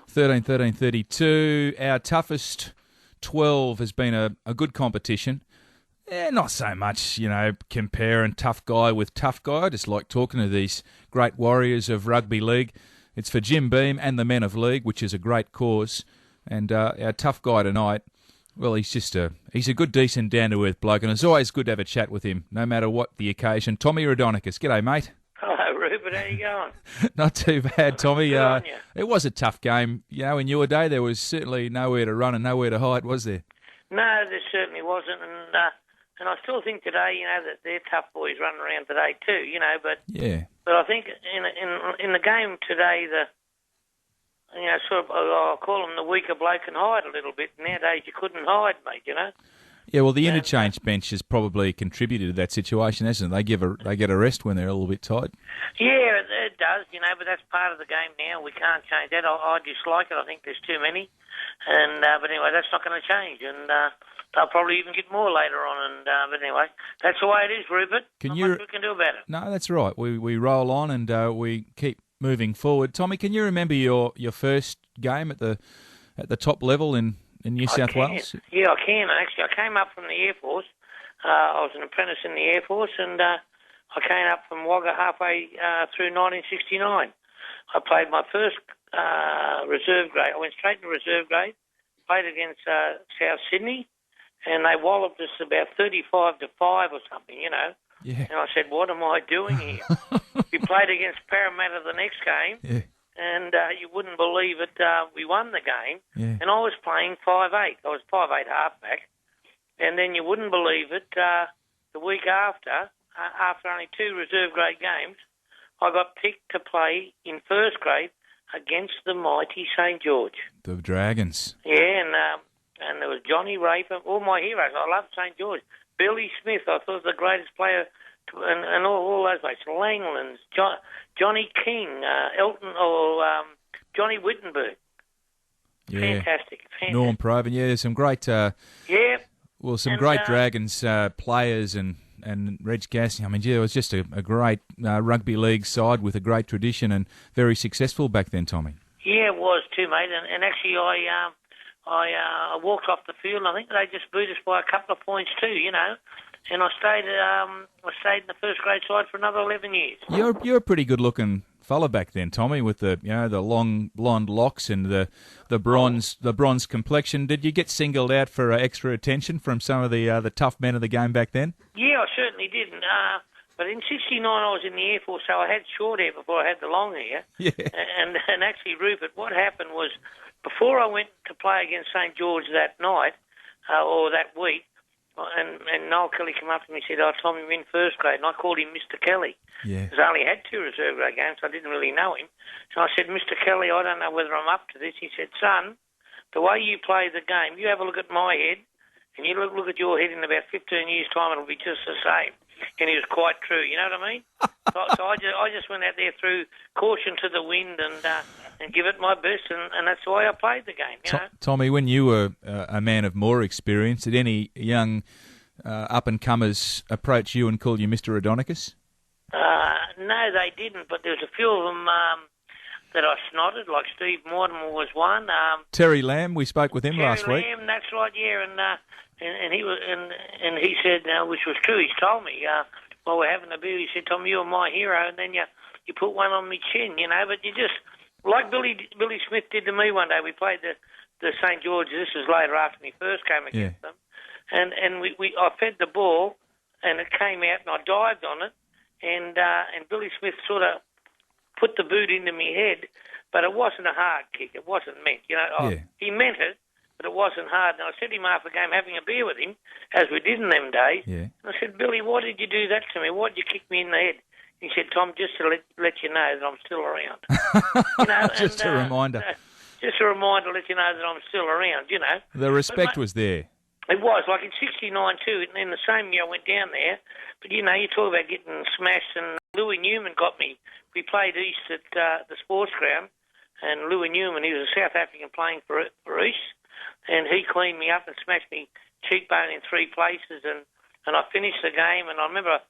13-32. Our toughest 12 has been a good competition. Not so much, comparing tough guy with tough guy. I just like talking to these great warriors of rugby league. It's for Jim Beam and the Men of League, which is a great cause. And our tough guy tonight, well, he's a good, decent, down-to-earth bloke, and it's always good to have a chat with him, no matter what the occasion. Tommy Raudonikis. G'day, mate. Hello, Rupert. How you going? Not too bad, Tommy. Good on you. It was a tough game. In your day, there was certainly nowhere to run and nowhere to hide, was there? No, there certainly wasn't, and I still think today, that they're tough boys running around today too, but Yeah. But I think in the game today, I'll call them the weaker bloke can hide a little bit. Nowadays, you couldn't hide, mate. Yeah, well, the interchange bench has probably contributed to that situation, hasn't it? They get a rest when they're a little bit tight. Yeah, it does, but that's part of the game now. We can't change that. I dislike it. I think there's too many, but anyway, that's not going to change, and they'll probably even get more later on. But anyway, that's the way it is, Rupert. Not much we can do about it. No, that's right. We roll on and we keep moving forward. Tommy, can you remember your first game at the top level in New South Wales? Yeah, I can. Actually, I came up from the Air Force. I was an apprentice in the Air Force, and I came up from Wagga halfway through 1969. I played my first reserve grade. I went straight to reserve grade, played against South Sydney, and they walloped us about 35-5 or something, Yeah. And I said, what am I doing here? We played against Parramatta the next game, Yeah. and you wouldn't believe it, we won the game, Yeah. and I was playing 5'8". I was 5'8" halfback, and then you wouldn't believe it, the week after only 2 reserve grade games, I got picked to play in first grade against the mighty St. George. The Dragons. Yeah, and there was Johnny Raper, all my heroes. I loved St. George. Billy Smith, I thought was the greatest player, and all those guys. Langlands, Johnny King, Elton, or Johnny Wittenberg. Yeah. Fantastic. Norm Proven. Yeah, there's some great... Yeah. Well, some great Dragons players and Reg Gassing. I mean, it was just a great rugby league side with a great tradition and very successful back then, Tommy. Yeah, it was too, mate. And actually, I walked off the field, and I think they just beat us by a couple of points too, And I stayed in the first grade side for another 11 years. You're a pretty good-looking fella back then, Tommy, with the long blonde locks and the bronze complexion. Did you get singled out for extra attention from some of the tough men of the game back then? Yeah, I certainly did. But in '69, I was in the Air Force, so I had short hair before I had the long hair. Yeah. And actually, Rupert, what happened was, before I went to play against St. George that night, or that week, and Noel Kelly came up to me and said, Tommy, you're in first grade. And I called him Mr. Kelly. Yeah. Because I only had 2 reserve grade games, so I didn't really know him. So I said, Mr. Kelly, I don't know whether I'm up to this. He said, son, the way you play the game, you have a look at my head, and you look at your head in about 15 years' time, it'll be just the same. And he was quite true, you know what I mean? so I just went out there through caution to the wind and give it my best, and that's the way I played the game, you know? Tommy, when you were a man of more experience, did any young up-and-comers approach you and call you Mr. Raudonikis? No, they didn't, but there was a few of them that I snotted, like Steve Mortimer was one. Terry Lamb, we spoke with him last week. Terry Lamb, that's right, yeah, and he was, and he said, which was true. He's told me while we're having a beer, he said, "Tom, you're my hero," and then you put one on my chin, But you just like Billy Smith did to me one day. We played the St. George. This was later after my first game against them, and I fed the ball, and it came out, and I dived on it, and Billy Smith sort of put the boot into my head, but it wasn't a hard kick. It wasn't meant, He meant it, but it wasn't hard. And I said to him after the game, having a beer with him, as we did in them days, and I said, Billy, why did you do that to me? Why did you kick me in the head? He said, Tom, just to let you know that I'm still around. Just a reminder. Just a reminder to let you know that I'm still around, The respect was there. It was, like in '69 too, and in the same year I went down there. But, you talk about getting smashed, and Louis Newman got me. We played East at the sports ground, and Louis Newman, he was a South African playing for East, and he cleaned me up and smashed me cheekbone in 3 places, and I finished the game, and I remember,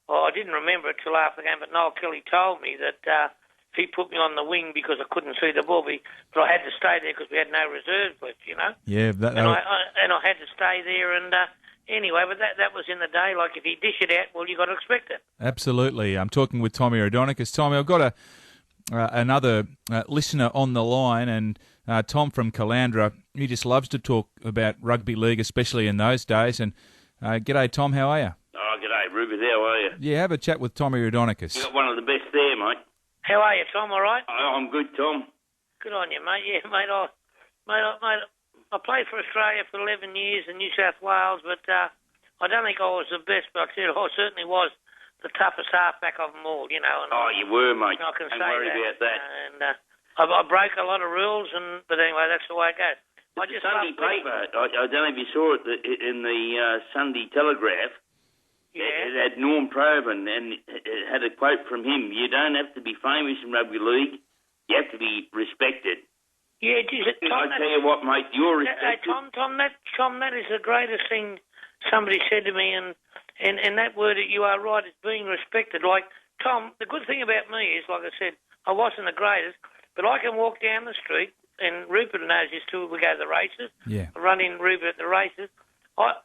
I didn't remember it till after the game, but Noel Kelly told me that he put me on the wing because I couldn't see the ball, but I had to stay there because we had no reserves left, you know. Yeah, And I had to stay there, and anyway, but that was in the day. Like, if he dish it out, well, you got to expect it. absolutely. I'm talking with Tommy Raudonikis. Tommy, I've got another listener on the line, and Tom from Caloundra. He just loves to talk about rugby league, especially in those days. And g'day, Tom. How are you? Oh, g'day, Rupert. How are you? Yeah, have a chat with Tommy Raudonikis. You got one of the best there, mate. How are you, Tom? All right? I'm good, Tom. Good on you, mate. Yeah, mate. I played for Australia for 11 years in New South Wales, but I don't think I was the best. But I certainly was the toughest halfback of them all, you know. And You were, mate. I can Don't say worry about that. And I broke a lot of rules, but anyway, that's the way it goes. I The just Sunday love paper, I don't know if you saw it in the Sunday Telegraph. Yeah. It had Norm Provan, and it had a quote from him. You don't have to be famous in rugby league. You have to be respected. Yeah, geez, Tom, I tell you what, mate, you're respected. Tom, that is the greatest thing somebody said to me, and that word that you are right, is being respected. Like, Tom, the good thing about me is, like I said, I wasn't the greatest, but I can walk down the street, and Rupert knows this too. We go to the races. Yeah. I run in Rupert at the races.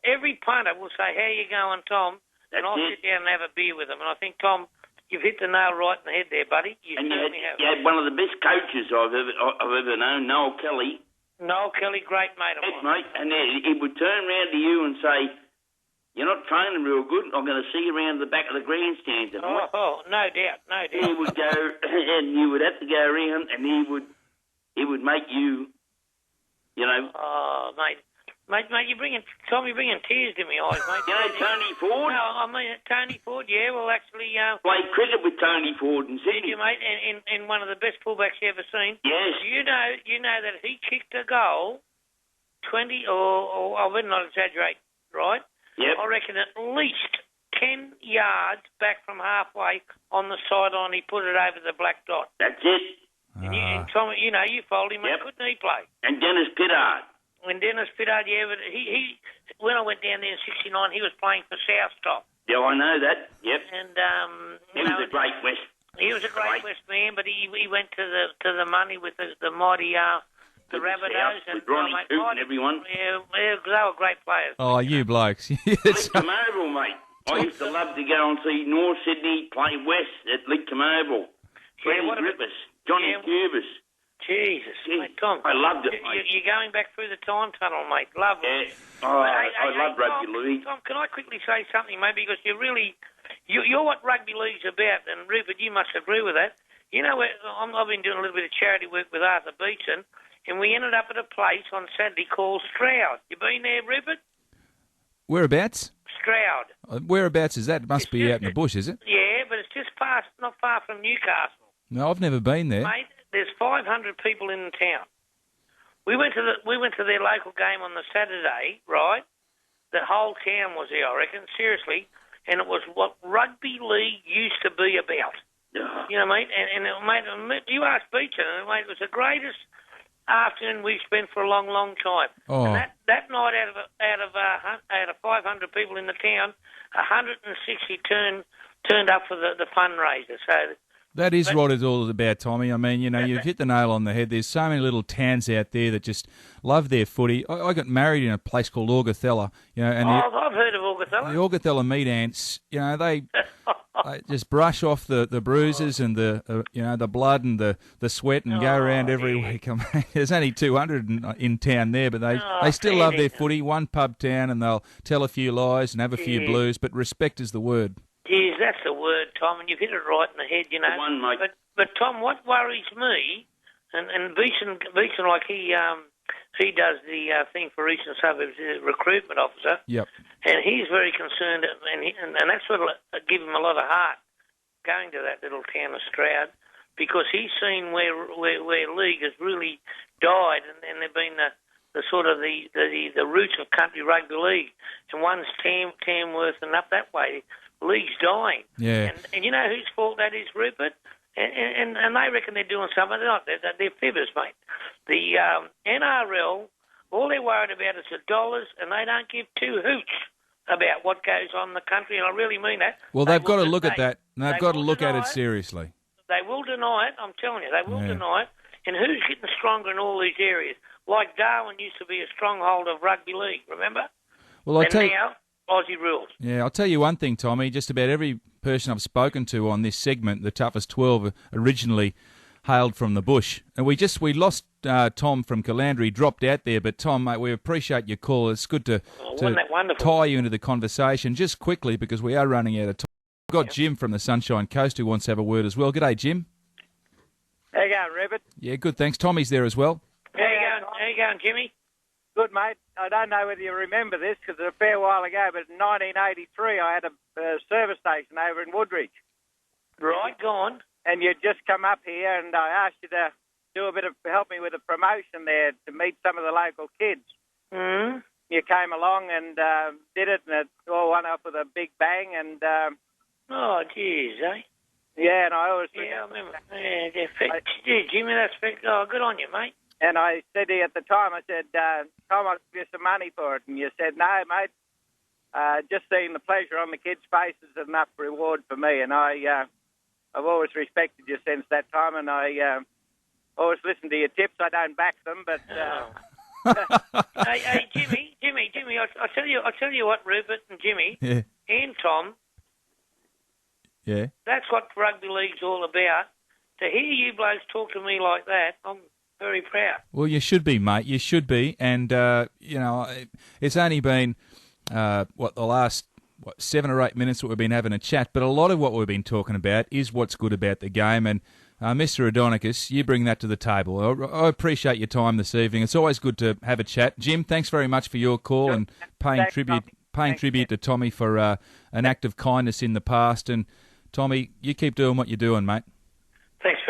Every punter will say, "How you going, Tom?" And I'll sit down and have a beer with them. And I think, Tom, you've hit the nail right in the head there, buddy. You had one of the best coaches I've ever known, Noel Kelly. Noel Kelly, great mate of mine. Mate, and he would turn around to you and say, "You're not training real good. I'm going to see you around the back of the grandstand tonight." Oh, no doubt. He would go, and you would have to go around, and he would make you, you know. Oh, mate, you're bringing tears to my eyes, mate. You know Tony Ford? No, I mean Tony Ford. Yeah, well, actually, played cricket with Tony Ford in Sydney. did you, mate? And one of the best fullbacks you ever seen. Yes. You know that he kicked a goal 20, or I would not exaggerate, right? Yep. I reckon at least 10 yards back from halfway on the sideline, he put it over the black dot. That's it. And Tom, you followed him. Yep. Couldn't he play? And Dennis Pittard. When Dennis Pittard, yeah, but he when I went down there in '69, he was playing for Southstop. Yeah, I know that. Yep. And He was a great West. He was a great West man, but he went to the money with the mighty the Rabbitohs with Ronnie Coote and everyone. Yeah, they were great players. Oh, you blokes. Lidcombe Oval, mate. I used to love to go and see North Sydney play West at Lidcombe Oval. Freddie Griffiths, Johnny Cubis. Jesus, mate, Tom. I loved it, mate. You're going back through the time tunnel, mate. Lovely. Yeah. I love rugby league. Tom, can I quickly say something, mate? Because you're what rugby league's about, and Rupert, you must agree with that. You know, I've been doing a little bit of charity work with Arthur Beetson, and we ended up at a place on Saturday called Stroud. You been there, Rupert? Whereabouts? Stroud. Whereabouts is that? It must be out in the bush, is it? Yeah, but it's just not far from Newcastle. No, I've never been there. Mate, there's 500 people in the town. We went to their local game on the Saturday, right? The whole town was there, I reckon, seriously, and it was what rugby league used to be about. You know, mate, and mate, you asked Beecher, and mate, it was the greatest afternoon we've spent for a long, long time. Oh. And that night, out of 500 people in the town, 160 turned up for the fundraiser. So. That is what it's all about, Tommy. I mean, you know, you've hit the nail on the head. There's so many little towns out there that just love their footy. I got married in a place called Augathella, you know, and I've heard of Augathella. The Augathella meat ants, you know, they just brush off the bruises and the blood and the sweat and go around every week. I mean, there's only 200 in town there, but they still love their footy. One pub town, and they'll tell a few lies and have a few blues, but respect is the word. Geez, that's the word, Tom, and you've hit it right in the head, you know. The one, mate. But Tom, what worries me, and Beeson, like he does the thing for Eastern Suburbs, the recruitment officer. Yep. And he's very concerned, and that's what will give him a lot of heart going to that little town of Stroud, because he's seen where league has really died, and they've been the sort of the roots of country rugby league, and one's Tamworth and up that way. League's dying. Yeah. And you know whose fault that is, Rupert? And they reckon they're doing something. They're not. They're fibbers, mate. The NRL, all they're worried about is the dollars, and they don't give two hoots about what goes on in the country, and I really mean that. Well, they've got to look at that, and they've got to look at it seriously. They will deny it. I'm telling you, they will deny it. And who's getting stronger in all these areas? Like Darwin used to be a stronghold of rugby league, remember? Well, and now, Aussie rules. Yeah, I'll tell you one thing, Tommy. Just about every person I've spoken to on this segment, the toughest 12, originally hailed from the bush. And we lost Tom from Caloundra. He dropped out there. But, Tom, mate, we appreciate your call. It's good to tie you into the conversation. Just quickly, because we are running out of time. We've got Jim from the Sunshine Coast who wants to have a word as well. G'day, Jim. How you going, Rabbit? Yeah, good, thanks. Tommy's there as well. How you going, Jimmy? Good, mate. I don't know whether you remember this because it's a fair while ago, but in 1983 I had a service station over in Woodridge. Right, go on. And you'd just come up here and I asked you to do a bit of help me with a promotion there to meet some of the local kids. Mm. You came along and did it, and it all went up with a big bang. And oh, geez, eh? Yeah, and I always... Yeah, I remember. Yeah, Jimmy, that's... Oh, good on you, mate. And I said to you at the time, I said, Tom, I'll give you some money for it. And you said, no, mate, just seeing the pleasure on the kids' faces is enough reward for me. And I've always respected you since that time, and I always listen to your tips. I don't back them, but... hey, Jimmy, I'll tell you what, Rupert and Jimmy and Tom... Yeah. That's what rugby league's all about. To hear you blokes talk to me like that, I'm very proud. Well, you should be, mate. You should be. And, it's only been, the last 7 or 8 minutes that we've been having a chat, but a lot of what we've been talking about is what's good about the game. And, Mr. Adonicus, you bring that to the table. I appreciate your time this evening. It's always good to have a chat. Jim, thanks very much for your call and paying tribute to Tommy for an act of kindness in the past. And, Tommy, you keep doing what you're doing, mate. Thanks